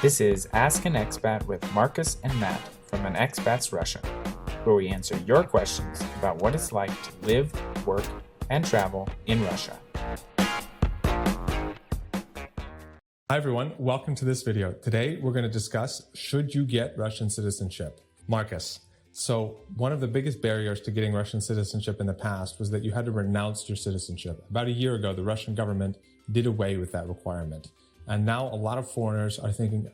This is Ask an Expat with Marcus and Matt from An Expat's Russia, where we answer your questions about what it's like to live, work, and travel in Russia. Hi everyone, welcome to this video. Today we're going to discuss, should you get Russian citizenship? Marcus, so one of the biggest barriers to getting Russian citizenship in the past was that you had to renounce your citizenship. About a year ago, the Russian government did away with that requirement. And now a lot of foreigners are thinking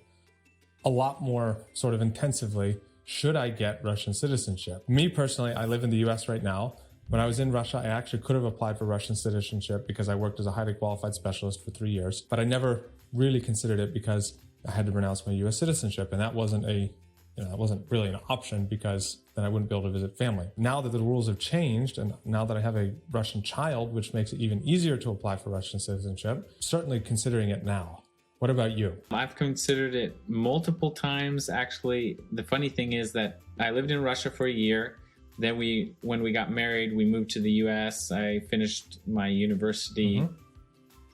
a lot more sort of intensively, should I get Russian citizenship? Me personally, I live in the US right now. When I was in Russia, I actually could have applied for Russian citizenship because I worked as a highly qualified specialist for 3 years, but I never really considered it because I had to renounce my US citizenship. And that wasn't really an option because then I wouldn't be able to visit family. Now that the rules have changed, and now that I have a Russian child, which makes it even easier to apply for Russian citizenship, certainly considering it now. What about you? I've considered it multiple times, actually. The funny thing is that I lived in Russia for a year. Then when we got married, we moved to the US. I finished my university,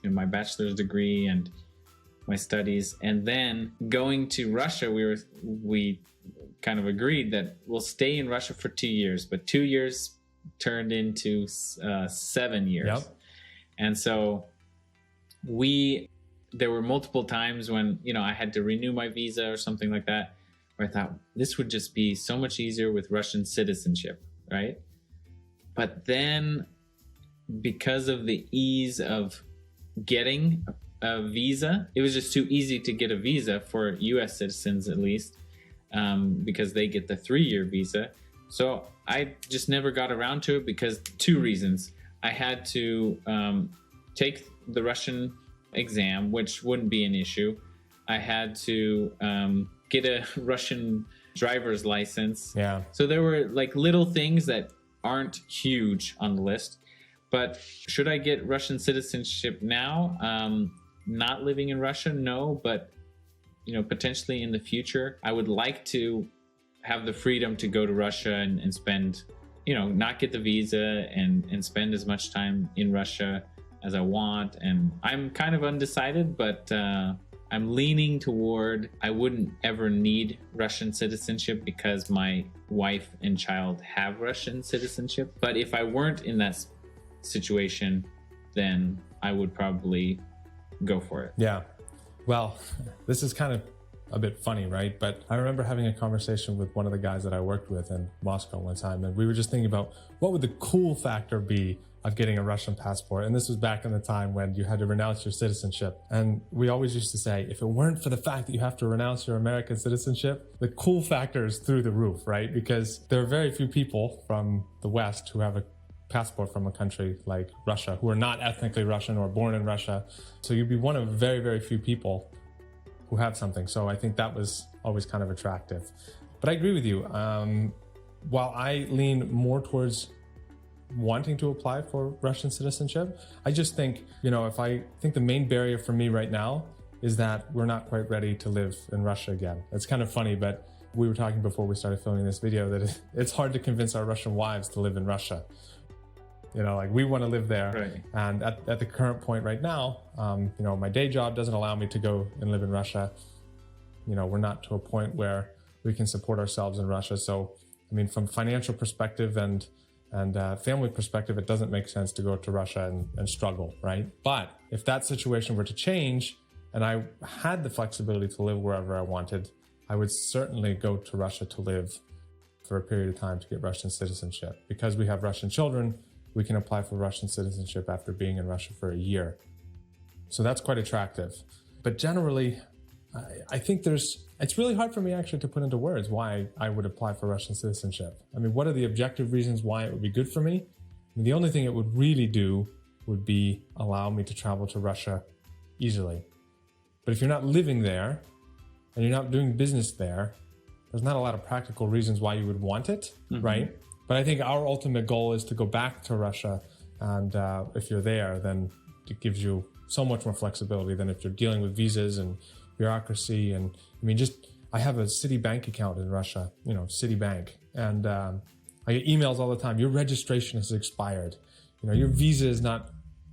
my bachelor's degree and my studies. And then going to Russia, we kind of agreed that we'll stay in Russia for 2 years, but 2 years turned into 7 years. Yep. And so there were multiple times when, I had to renew my visa or something like that, where I thought this would just be so much easier with Russian citizenship, right? But then because of the ease of getting a visa, it was just too easy to get a visa for US citizens, at least, because they get the 3-year visa. So I just never got around to it because 2 reasons. I had to take the Russian exam, which wouldn't be an issue. I had to get a Russian driver's license. Yeah. So there were like little things that aren't huge on the list. But should I get Russian citizenship now? Not living in Russia, no, but potentially in the future, I would like to have the freedom to go to Russia and spend, not get the visa and spend as much time in Russia as I want. And I'm kind of undecided, but I'm leaning toward I wouldn't ever need Russian citizenship because my wife and child have Russian citizenship. But if I weren't in that situation, then I would probably go for it. Yeah. Well, this is kind of a bit funny, right? But I remember having a conversation with one of the guys that I worked with in Moscow one time, and we were just thinking about what would the cool factor be of getting a Russian passport. And this was back in the time when you had to renounce your citizenship. And we always used to say, if it weren't for the fact that you have to renounce your American citizenship, the cool factor is through the roof, right? Because there are very few people from the West who have a passport from a country like Russia who are not ethnically Russian or born in Russia. So you'd be one of very, very few people who have something. So I think that was always kind of attractive. But I agree with you. While I lean more towards wanting to apply for Russian citizenship, I just think, I think the main barrier for me right now is that we're not quite ready to live in Russia again. It's kind of funny, but we were talking before we started filming this video that it's hard to convince our Russian wives to live in Russia. We want to live there. Right. And at the current point right now, my day job doesn't allow me to go and live in Russia. We're not to a point where we can support ourselves in Russia. So, from financial perspective and family perspective, it doesn't make sense to go to Russia and struggle, right? But if that situation were to change and I had the flexibility to live wherever I wanted, I would certainly go to Russia to live for a period of time to get Russian citizenship. Because we have Russian children, we can apply for Russian citizenship after being in Russia for a year. So that's quite attractive. But generally, I think it's really hard for me actually to put into words why I would apply for Russian citizenship. What are the objective reasons why it would be good for me? The only thing it would really do would be allow me to travel to Russia easily. But if you're not living there and you're not doing business there, there's not a lot of practical reasons why you would want it, right? But I think our ultimate goal is to go back to Russia. And if you're there, then it gives you so much more flexibility than if you're dealing with visas and bureaucracy. And I have a Citibank account in Russia, Citibank. And I get emails all the time. Your registration has expired. Your visa is not,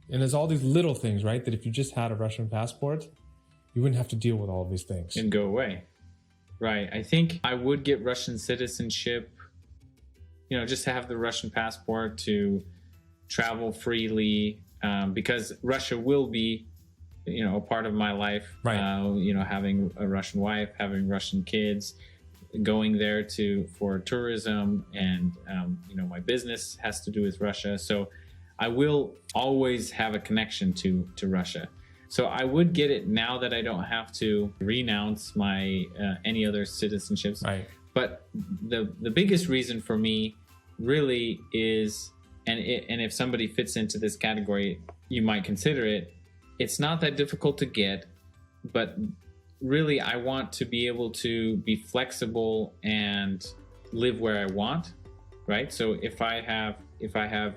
and there's all these little things, right? That if you just had a Russian passport, you wouldn't have to deal with all of these things. And go away. Right. I think I would get Russian citizenship, just to have the Russian passport to travel freely, because Russia will be, a part of my life. Right. Having a Russian wife, having Russian kids, going there for tourism, and my business has to do with Russia. So I will always have a connection to Russia. So I would get it now that I don't have to renounce my any other citizenships. Right. But the biggest reason for me really is, and if somebody fits into this category, you might consider it. It's not that difficult to get, but really I want to be able to be flexible and live where I want, right? So if I have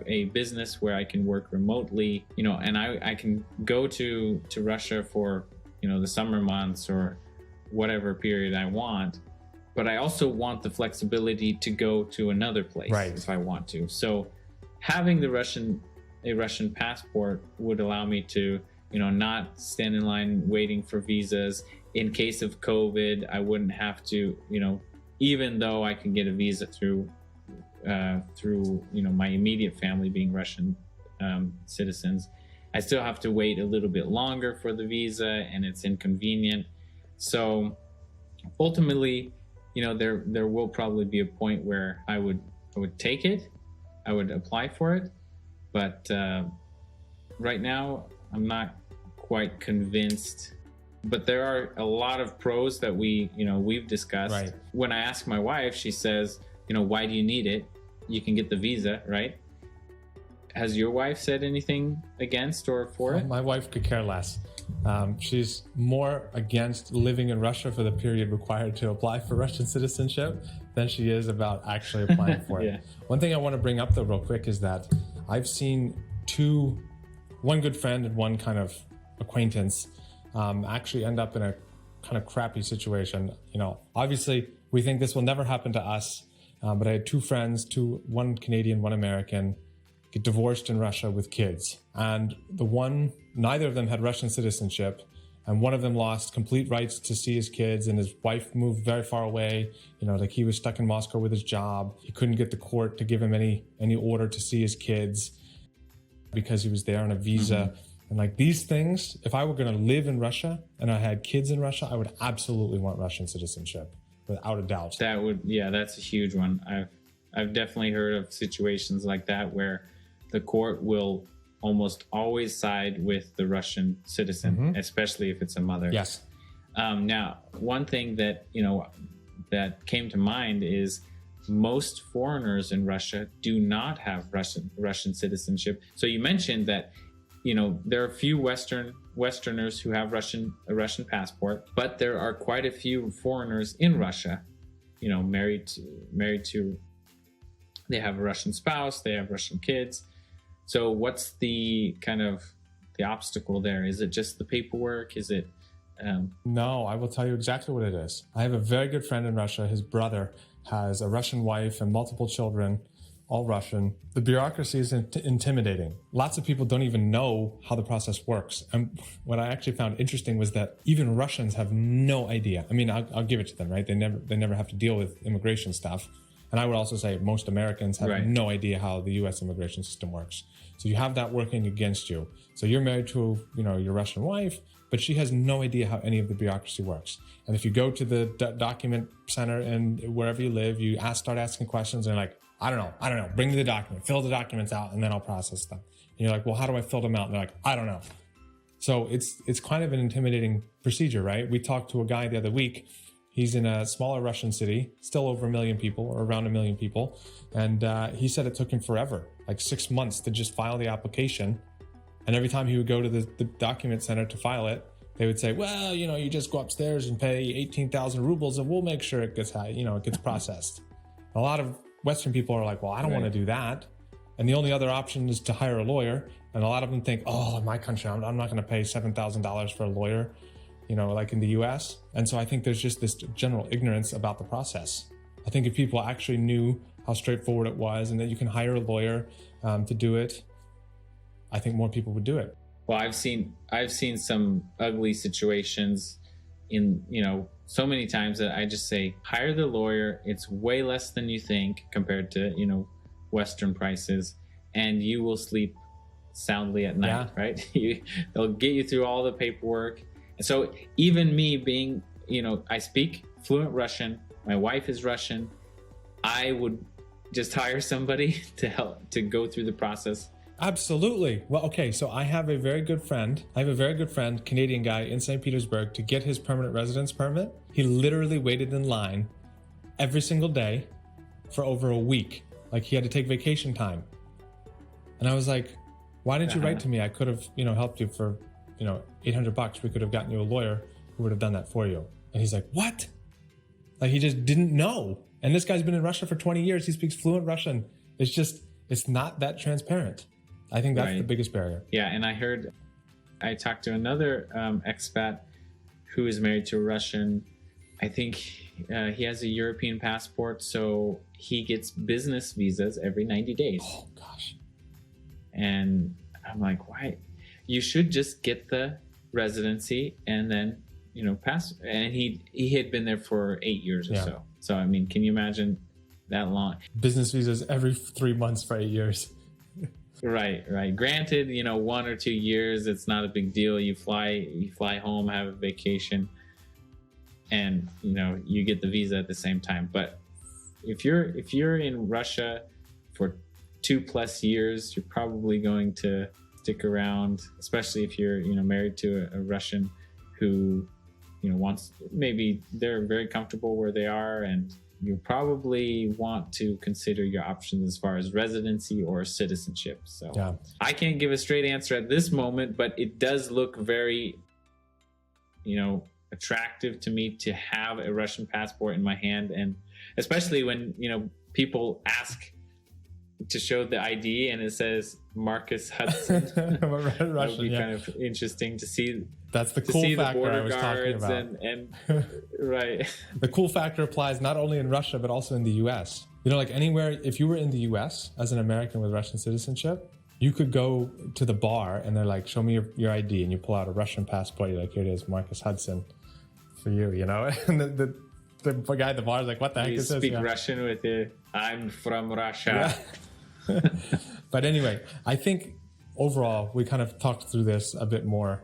a business where I can work remotely, and I can go to Russia for, the summer months or whatever period I want, but I also want the flexibility to go to another place if I want to. So having a Russian passport would allow me to, not stand in line waiting for visas. In case of COVID, I wouldn't have to, even though I can get a visa through my immediate family being Russian citizens, I still have to wait a little bit longer for the visa, and it's inconvenient. So ultimately, there will probably be a point where I would take it, I would apply for it, but right now I'm not quite convinced. But there are a lot of pros that we've discussed. Right. When I ask my wife, she says, why do you need it? You can get the visa, right? Has your wife said anything against or for it? My wife could care less. She's more against living in Russia for the period required to apply for Russian citizenship than she is about actually applying for it. Yeah. One thing I want to bring up though real quick is that I've seen one good friend and one kind of acquaintance actually end up in a kind of crappy situation. Obviously we think this will never happen to us, but I had two friends, one Canadian, one American, get divorced in Russia with kids. And neither of them had Russian citizenship, and one of them lost complete rights to see his kids, and his wife moved very far away. He was stuck in Moscow with his job. He couldn't get the court to give him any order to see his kids because he was there on a visa. Mm-hmm. And these things, if I were going to live in Russia and I had kids in Russia, I would absolutely want Russian citizenship, without a doubt. That's a huge one. I've definitely heard of situations like that where the court will almost always side with the Russian citizen, especially if it's a mother. Yes. Now, one thing that that came to mind is most foreigners in Russia do not have Russian citizenship. So you mentioned that there are a few Westerners who have a Russian passport, but there are quite a few foreigners in Russia, married to, they have a Russian spouse, they have Russian kids. So what's the kind of the obstacle there? Is it just the paperwork? Is it? No, I will tell you exactly what it is. I have a very good friend in Russia. His brother has a Russian wife and multiple children, all Russian. The bureaucracy is intimidating. Lots of people don't even know how the process works. And what I actually found interesting was that even Russians have no idea. I mean, I'll give it to them, right? They never have to deal with immigration stuff. And I would also say most Americans have no idea how the U.S. immigration system works. So you have that working against you. So you're married to, your Russian wife, but she has no idea how any of the bureaucracy works. And if you go to the document center and wherever you live, you start asking questions and they're like, I don't know, bring me the document, fill the documents out, and then I'll process them. And you're like, well, how do I fill them out? And they're like, I don't know. So it's kind of an intimidating procedure, right? We talked to a guy the other week. He's in a smaller Russian city, still over 1 million people or around 1 million people. And he said it took him forever, like 6 months to just file the application. And every time he would go to the document center to file it, they would say, well, you just go upstairs and pay 18,000 rubles and we'll make sure it gets it gets processed. A lot of Western people are like, well, I don't want to do that. And the only other option is to hire a lawyer. And a lot of them think, oh, in my country, I'm not going to pay $7,000 for a lawyer, like in the US. And so I think there's just this general ignorance about the process. I think if people actually knew how straightforward it was and that you can hire a lawyer to do it, I think more people would do it. Well, I've seen some ugly situations in, so many times that I just say hire the lawyer. It's way less than you think compared to, Western prices, and you will sleep soundly at night, right? They'll get you through all the paperwork. And so even me being, I speak fluent Russian, my wife is Russian, I would just hire somebody to help to go through the process. Absolutely. Well, okay, so I have a very good friend, Canadian guy in St. Petersburg, to get his permanent residence permit. He literally waited in line every single day for over a week. Like, he had to take vacation time. And I was like, why didn't you write to me? I could have, helped you for, $800. We could have gotten you a lawyer who would have done that for you. And he's like, what? Like, he just didn't know. And this guy's been in Russia for 20 years. He speaks fluent Russian. It's not that transparent. I think that's the biggest barrier. Yeah, and I talked to another expat who is married to a Russian. I think he has a European passport, so he gets business visas every 90 days. Oh, gosh. And I'm like, why? You should just get the residency and then, pass. And he had been there for 8 years or so. So, I mean, can you imagine that long? Business visas every 3 months for 8 years. Right. Granted, 1 or 2 years, it's not a big deal. You fly home, have a vacation, and you get the visa at the same time. But if you're in Russia for 2+ years, you're probably going to stick around, especially if you're married to a Russian who wants, maybe they're very comfortable where they are, and you probably want to consider your options as far as residency or citizenship. So I can't give a straight answer at this moment, but it does look very, attractive to me to have a Russian passport in my hand. And especially when, people ask to show the ID and it says Marcus Hudson. That would be kind of interesting to see. That's the cool factor I was talking about. And right. The cool factor applies not only in Russia, but also in the US. Like anywhere, if you were in the US as an American with Russian citizenship, you could go to the bar and they're like, show me your ID. And you pull out a Russian passport. You're like, here it is, Marcus Hudson for you, And the guy at the bar is like, what the heck is this? You speak Russian with it. I'm from Russia. Yeah. But anyway, I think overall, we kind of talked through this a bit more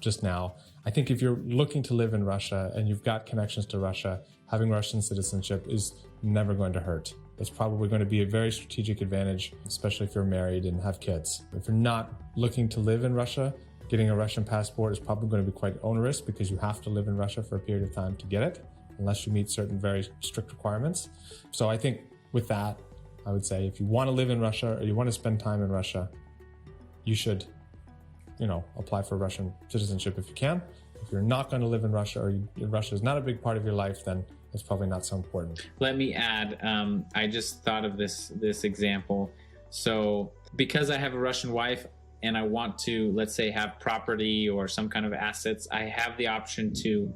just now. I think if you're looking to live in Russia and you've got connections to Russia, having Russian citizenship is never going to hurt. It's probably going to be a very strategic advantage, especially if you're married and have kids. If you're not looking to live in Russia, getting a Russian passport is probably going to be quite onerous because you have to live in Russia for a period of time to get it, unless you meet certain very strict requirements. So I think with that, I would say if you want to live in Russia or you want to spend time in Russia, you should, apply for Russian citizenship if you can. If you're not going to live in Russia or Russia is not a big part of your life, then it's probably not so important. Let me add, I just thought of this example. So because I have a Russian wife and I want to, let's say, have property or some kind of assets, I have the option to,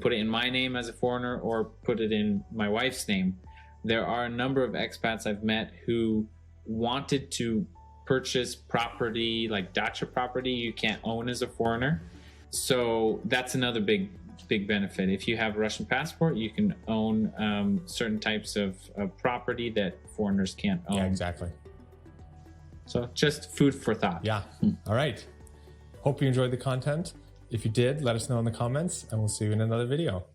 put it in my name as a foreigner or put it in my wife's name. There are a number of expats I've met who wanted to purchase property, like dacha property you can't own as a foreigner. So that's another big benefit. If you have a Russian passport, you can own certain types of property that foreigners can't own. Yeah, exactly. So just food for thought. Yeah. All right. Hope you enjoyed the content. If you did, let us know in the comments and we'll see you in another video.